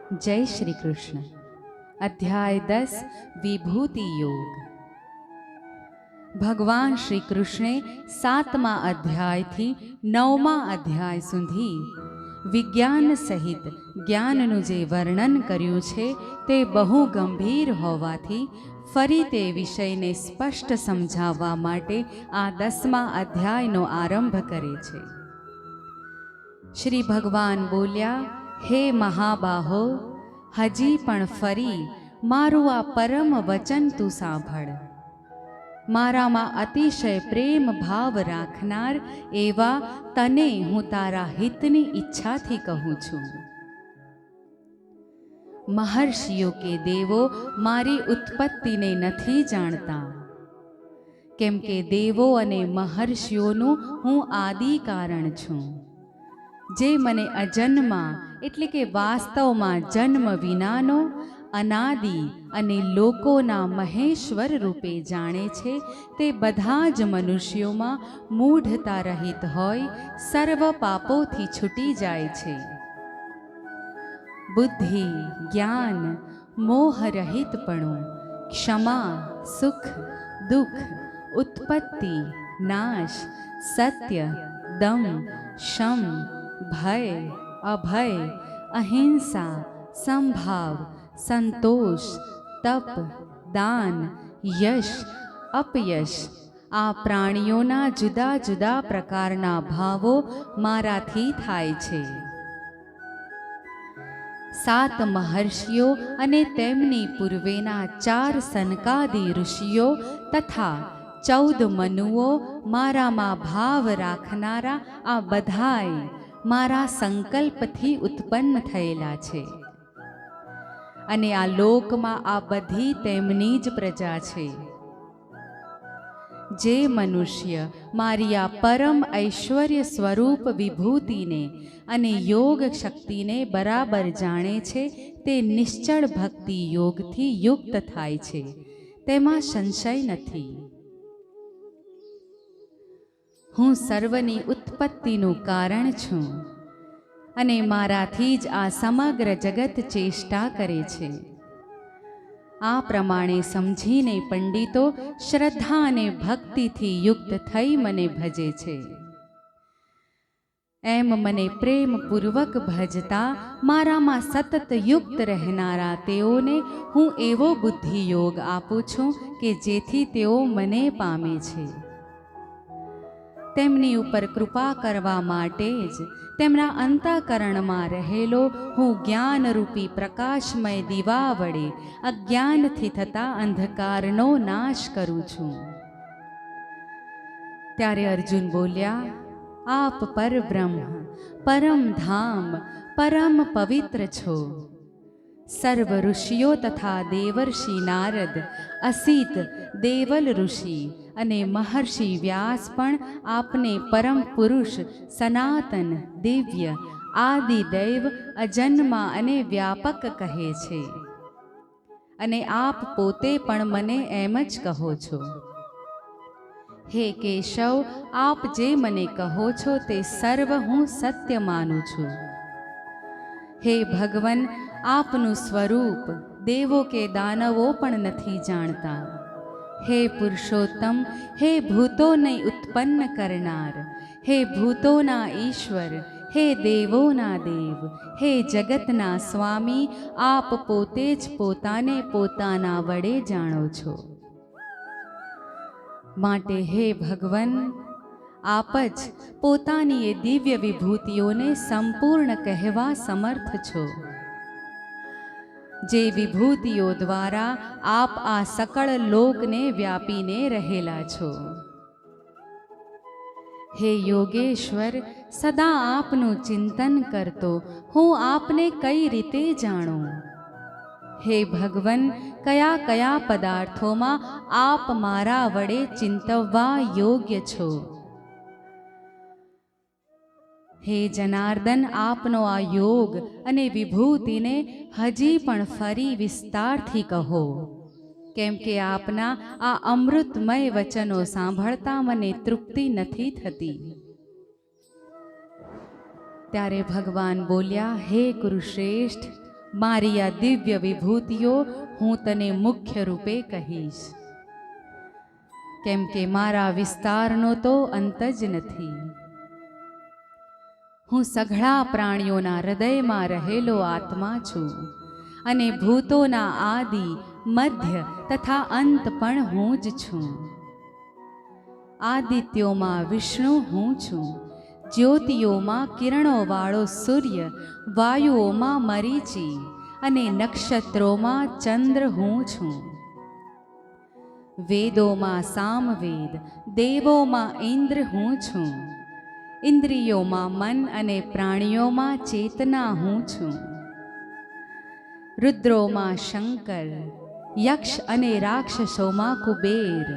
जय श्री कृष्ण। अध्याय 10 विभूति योग। भगवान श्री कृष्णे 7મા અધ્યાયથી 9મા અધ્યાય સુધી વિજ્ઞાન સહિત જ્ઞાનનું જે વર્ણન કર્યું છે તે બહુ ગંભીર હોવાથી ફરી તે વિષયને સ્પષ્ટ સમજાવવા માટે આ 10મા અધ્યાયનો આરંભ કરે છે। શ્રી ભગવાન બોલ્યા, હે મહાબાહો, હજી પણ ફરી મારું આ પરમ વચન તું સાંભળ। મારામાં અતિશય પ્રેમ ભાવ રાખનાર એવા તને હું તારા હિતની ઈચ્છાથી કહું છું। મહર્ષિઓ કે દેવો મારી ઉત્પત્તિને નથી જાણતા, કેમ કે દેવો અને મહર્ષિઓનું હું આદિ કારણ છું। જે મને અજન્મા એટલે કે વાસ્તવમાં જન્મ વિનાનો અનાદિ અને લોકોના મહેશ્વર રૂપે જાણે છે, તે બધા જ મનુષ્યોમાં મૂઢતા રહિત હોય સર્વ પાપોથી છૂટી જાય છે। બુદ્ધિ, જ્ઞાન, મોહ રહિતપણું, ક્ષમા, સુખ, દુઃખ, ઉત્પત્તિ, નાશ, સત્ય, દમ, શમ, ભય, અભય, અહિંસા, સંભાવ, સંતોષ, તપ, દાન, યશ, અપયશ આ પ્રાણીઓના જુદા જુદા પ્રકારના ભાવો મારાથી થાય છે। 7 મહર્ષિઓ અને તેમની પૂર્વેના 4 સનકાદિ ઋષિઓ તથા 14 મનુઓ મારામાં ભાવ રાખનારા આ બધાય મારા સંકલ્પથી ઉત્પન્ન થયેલા છે, અને આ લોકમાં આ બધી તેમની જ પ્રજા છે। જે મનુષ્ય મારી આ પરમ ઐશ્વર્ય સ્વરૂપ વિભૂતિને અને યોગ શક્તિને બરાબર જાણે છે, તે નિશ્ચળ ભક્તિ યોગથી યુક્ત થાય છે, તેમાં સંશય નથી। હું સર્વની ઉત્પત્તિનું કારણ છું, અને મારાથી જ આ સમગ્ર જગત ચેષ્ટા કરે છે। આ પ્રમાણે સમજીને પંડિતો શ્રદ્ધા અને ભક્તિથી યુક્ત થઈ મને ભજે છે। એમ મને પ્રેમપૂર્વક ભજતા મારામાં સતત યુક્ત રહેનારા તેઓને હું એવો બુદ્ધિ યોગ આપું છું કે જેથી તેઓ મને પામે છે। તેમની ઉપર કૃપા કરવા માટે જ તેમના અંતઃકરણમાં રહેલો હું જ્ઞાનરૂપી પ્રકાશમય દીવા વડે અજ્ઞાનથી થતા અંધકારનો નાશ કરું છું। ત્યારે અર્જુન બોલ્યા, આપ પરબ્રહ્મ, પરમ ધામ, પરમ પવિત્ર છો। સર્વ ઋષિઓ તથા દેવર્ષિ નારદ, અસિત, દેવલ ઋષિ અને મહર્ષિ વ્યાસ પણ આપને પરમ પુરુષ, સનાતન, દિવ્ય, આદિદૈવ, અજન્મા અને વ્યાપક કહે છે, અને આપ પોતે પણ મને એમ જ કહો છો। હે કેશવ, આપ જે મને કહો છો તે સર્વ હું સત્ય માનું છું। હે ભગવન, આપનું સ્વરૂપ દેવો કે દાનવો પણ નથી જાણતા। હે પુરુષોત્તમ, હે ભૂતોને ઉત્પન્ન કરનાર, હે ભૂતોના ઈશ્વર, હે દેવોના દેવ, હે જગતના સ્વામી, આપ પોતે જ પોતાને પોતાના વડે જાણો છો। માટે હે ભગવન, આપ જ પોતાની એ દિવ્ય વિભૂતિઓને સંપૂર્ણ કહેવા સમર્થ છો। જે વિભૂતિઓ દ્વારા આપ આ સકળ લોકને વ્યાપીને રહેલા છો। હે યોગેશ્વર, સદા આપનું ચિંતન કરતો હું આપને કઈ રીતે જાણું? હે ભગવન, કયા કયા પદાર્થોમાં આપ મારા વડે ચિંતવવા યોગ્ય છો? હે જનાર્દન, આપનો આ યોગ અને વિભૂતિને હજી પણ ફરી વિસ્તારથી કહો, કેમ કે આપના આ અમૃતમય વચનો સાંભળતા મને તૃપ્તિ નથી થતી। ત્યારે ભગવાન બોલ્યા, હે કુરુશ્રેષ્ઠ, મારી આ દિવ્ય વિભૂતિઓ હું તને મુખ્ય રૂપે કહીશ, કેમ કે મારા વિસ્તારનો તો અંત જ નથી. હું સઘળા પ્રાણીઓના હૃદયમાં રહેલો આત્મા છું અને ભૂતોના આદિ, મધ્ય તથા અંત પણ હું જ છું. આદિત્યોમાં વિષ્ણુ હું છું, જ્યોતિઓમાં કિરણોવાળો સૂર્ય, વાયુઓમાં મરીચી અને નક્ષત્રોમાં ચંદ્ર હું છું. વેદોમાં સામવેદ, દેવોમાં ઇન્દ્ર હું છું. ઇન્દ્રિયોમાં મન અને પ્રાણીઓમાં ચેતના હું છું. રુદ્રોમાં શંકર, યક્ષ અને રાક્ષસોમાં કુબેર,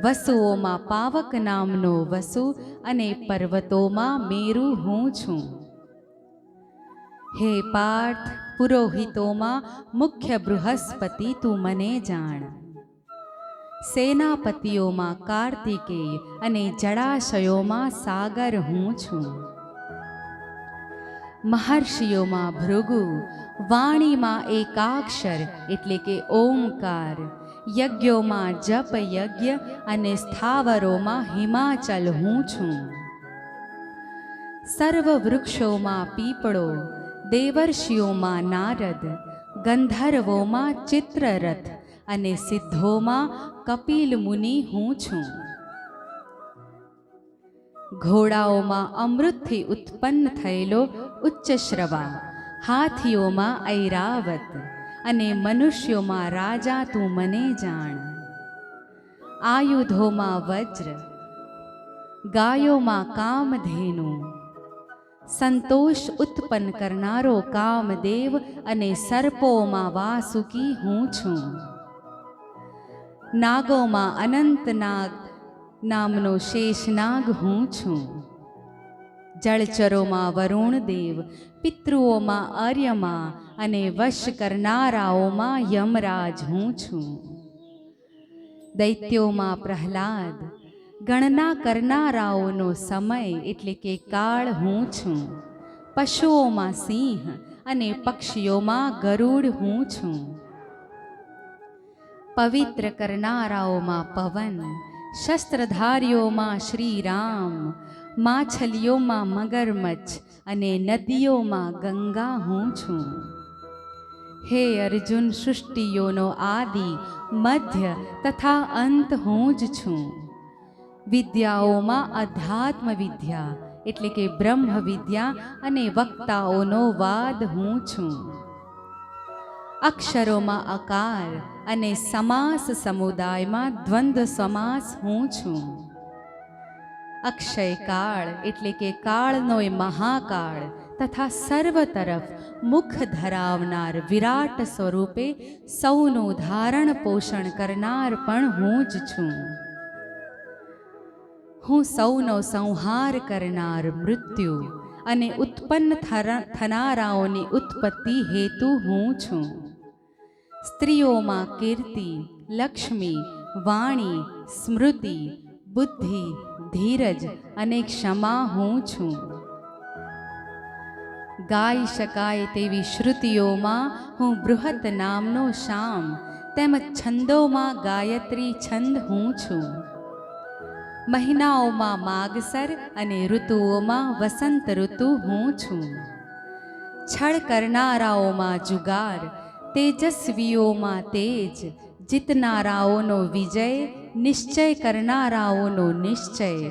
વસુઓમાં પાવક નામનો વસુ અને પર્વતોમાં મેરુ હું છું. હે પાર્થ, પુરોહિતોમાં મુખ્ય બૃહસ્પતિ તું મને જાણ. સેનાપતિઓમાં કાર્તિકેય અને જળાશયોમાં સાગર હું છું. મહર્ષિઓમાં ભૃગુ, વાણીમાં એકાક્ષર એટલે કે ઓમકાર, યજ્ઞોમાં જપ યજ્ઞ અને સ્થાવરોમાં હિમાચલ હું છું. સર્વ વૃક્ષોમાં પીપળો, દેવર્ષિઓમાં નારદ, ગંધર્વોમાં ચિત્રરથ અને સિદ્ધોમાં કપિલ મુનિ હું છું. ઘોડાઓમાં અમૃતથી ઉત્પન્ન થયેલો ઉચ્ચશ્રવા, હાથીઓમાં ઐરાવત અને મનુષ્યોમાં રાજા તું મને જાણ. આયુધોમાં વજ્ર, ગાયોમાં કામધેનુ, સંતોષ ઉત્પન્ન કરનારો કામદેવ અને સર્પોમાં વાસુકી હું છું. નાગોમાં અનંતનાગ નામનો શેષનાગ હું છું. જળચરોમાં વરુણદેવ, પિતૃઓમાં આર્યમા અને વશ કરનારાઓમાં યમરાજ હું છું. દૈત્યોમાં પ્રહલાદ, ગણના કરનારાઓનો સમય એટલે કે કાળ હું છું. પશુઓમાં સિંહ અને પક્ષીઓમાં ગરુડ હું છું. પવિત્ર કરનારાઓમાં પવન, શસ્ત્રધારીઓમાં શ્રીરામ, માછલીઓમાં મગરમચ્છ અને નદીઓમાં ગંગા હું છું. હે અર્જુન, સૃષ્ટિઓનો આદિ, મધ્ય તથા અંત હું જ છું. વિદ્યાઓમાં અધ્યાત્મ વિદ્યા એટલે કે બ્રહ્મ વિદ્યા અને વક્તાઓનો વાદ હું છું. અક્ષરોમાં અકાર અને સમાસ સમુદાયમાં દ્વંદ્વ સમાસ હું છું. અક્ષયકાળ એટલે કે કાળનોય મહાકાળ તથા સર્વ તરફ મુખ ધરાવનાર વિરાટ સ્વરૂપે સૌનું ધારણ પોષણ કરનાર પણ હું જ છું. હું સૌનો સંહાર કરનાર મૃત્યુ અને ઉત્પન્ન થનારાઓની ઉત્પત્તિ હેતુ હું છું. સ્ત્રીઓમાં કીર્તિ, લક્ષ્મી, વાણી, સ્મૃતિ, બુદ્ધિ, ધીરજ અને ક્ષમા હું છું. ગાઈ શકાય તેવી શ્રુતિઓમાં હું બૃહત નામનો શામ, તેમજ છંદોમાં ગાયત્રી છંદ હું છું. મહિનાઓમાં માગસર અને ઋતુઓમાં વસંત ઋતુ હું છું. છળ કરનારાઓમાં જુગાર, તેજસ્વીઓમાં તેજ, જીતનારાઓનો વિજય, નિશ્ચય કરનારાઓનો નિશ્ચય,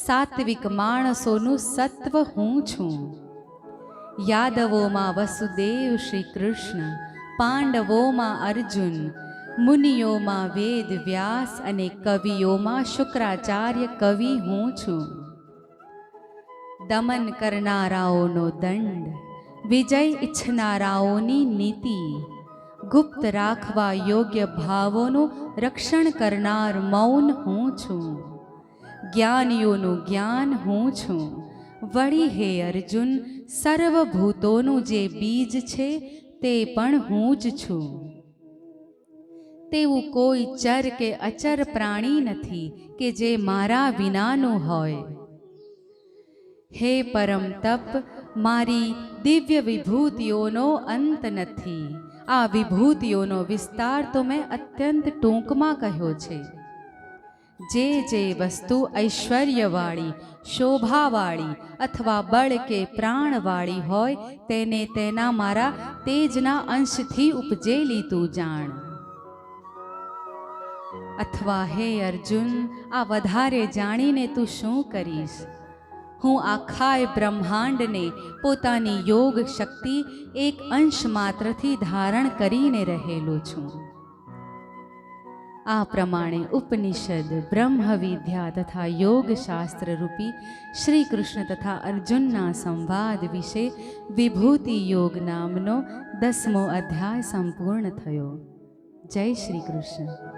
સાત્વિક માણસોનું સત્વ હું છું. યાદવોમાં વસુદેવ શ્રી કૃષ્ણ, પાંડવોમાં અર્જુન, મુનિયોમાં વેદ વ્યાસ અને કવિઓમાં શુક્રાચાર્ય કવિ હું છું. દમન કરનારાઓનો દંડ, વિજય ઈચ્છનારાઓની નીતિ, ગુપ્ત રાખવા યોગ્ય ભાવોનું રક્ષણ કરનાર મૌન હું છું. જ્ઞાનીઓનું જ્ઞાન હું છું. વળી હે અર્જુન, સર્વભૂતોનું જે બીજ છે તે પણ હું જ છું. તેવું કોઈ ચર કે અચર પ્રાણી નથી કે જે મારા વિનાનું હોય. હે પરમ તપ, મારી દિવ્ય વિભૂતિઓનો અંત નથી. આ વિભૂતિઓનો વિસ્તાર તો મેં અત્યંત ટૂંકમાં કહ્યો છે. જે જે વસ્તુ ઐશ્વર્યવાળી, શોભાવાળી અથવા બળ કે પ્રાણવાળી હોય તેને તેના મારા તેજના અંશથી ઉપજેલી તું જાણ. અથવા હે અર્જુન, આ વધારે જાણીને તું શું કરીશ? હું આખાય બ્રહ્માંડને પોતાની યોગ શક્તિ એક અંશ માત્રથી ધારણ કરીને રહેલો છું. આ પ્રમાણે ઉપનિષદ, બ્રહ્મ વિદ્યા તથા યોગ શાસ્ત્ર રૂપી શ્રી કૃષ્ણ તથા અર્જુનના સંવાદ વિશે વિભૂતિ યોગ નામનો 10મો અધ્યાય સંપૂર્ણ થયો. જય શ્રી કૃષ્ણ.